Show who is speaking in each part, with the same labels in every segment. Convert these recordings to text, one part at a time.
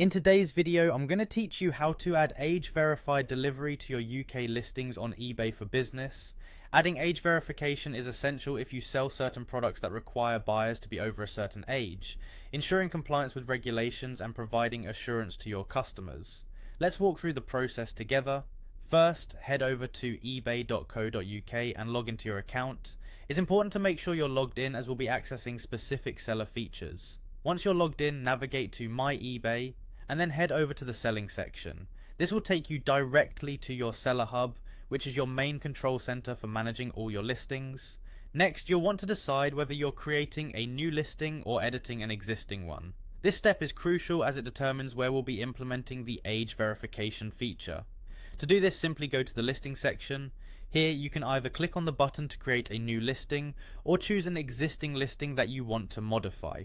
Speaker 1: In today's video, I'm going to teach you how to add age-verified delivery to your UK listings on eBay for business. Adding age verification is essential if you sell certain products that require buyers to be over a certain age, ensuring compliance with regulations and providing assurance to your customers. Let's walk through the process together. First, head over to ebay.co.uk and log into your account. It's important to make sure you're logged in as we'll be accessing specific seller features. Once you're logged in, navigate to My eBay and then head over to the selling section. This will take you directly to your seller hub, which is your main control center for managing all your listings. Next, you'll want to decide whether you're creating a new listing or editing an existing one. This step is crucial as it determines where we'll be implementing the age verification feature. To do this, simply go to the listing section. Here you can either click on the button to create a new listing or choose an existing listing that you want to modify.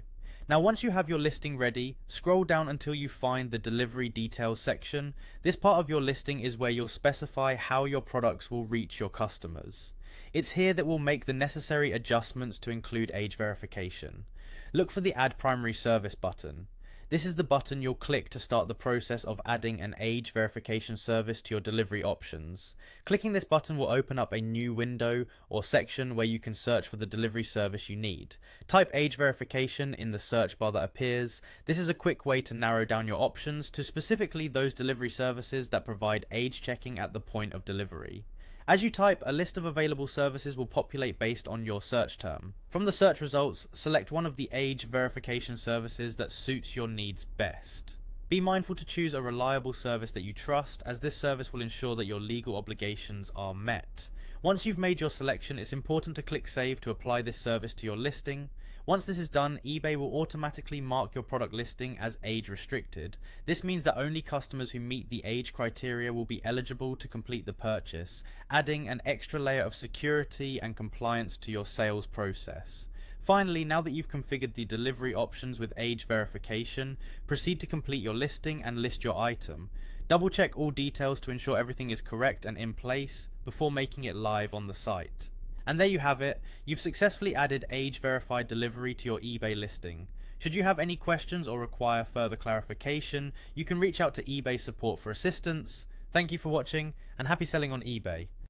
Speaker 1: Now once you have your listing ready, scroll down until you find the delivery details section. This part of your listing is where you'll specify how your products will reach your customers. It's here that we'll make the necessary adjustments to include age verification. Look for the Add Primary Service button. This is the button you'll click to start the process of adding an age verification service to your delivery options. Clicking this button will open up a new window or section where you can search for the delivery service you need. Type age verification in the search bar that appears. This is a quick way to narrow down your options to specifically those delivery services that provide age checking at the point of delivery. As you type, a list of available services will populate based on your search term. From the search results, select one of the age verification services that suits your needs best. Be mindful to choose a reliable service that you trust, as this service will ensure that your legal obligations are met. Once you've made your selection, it's important to click Save to apply this service to your listing. Once this is done, eBay will automatically mark your product listing as age restricted. This means that only customers who meet the age criteria will be eligible to complete the purchase, adding an extra layer of security and compliance to your sales process. Finally, now that you've configured the delivery options with age verification, proceed to complete your listing and list your item. Double check all details to ensure everything is correct and in place before making it live on the site. And there you have it, you've successfully added age verified delivery to your eBay listing. Should you have any questions or require further clarification, you can reach out to eBay support for assistance. Thank you for watching and happy selling on eBay.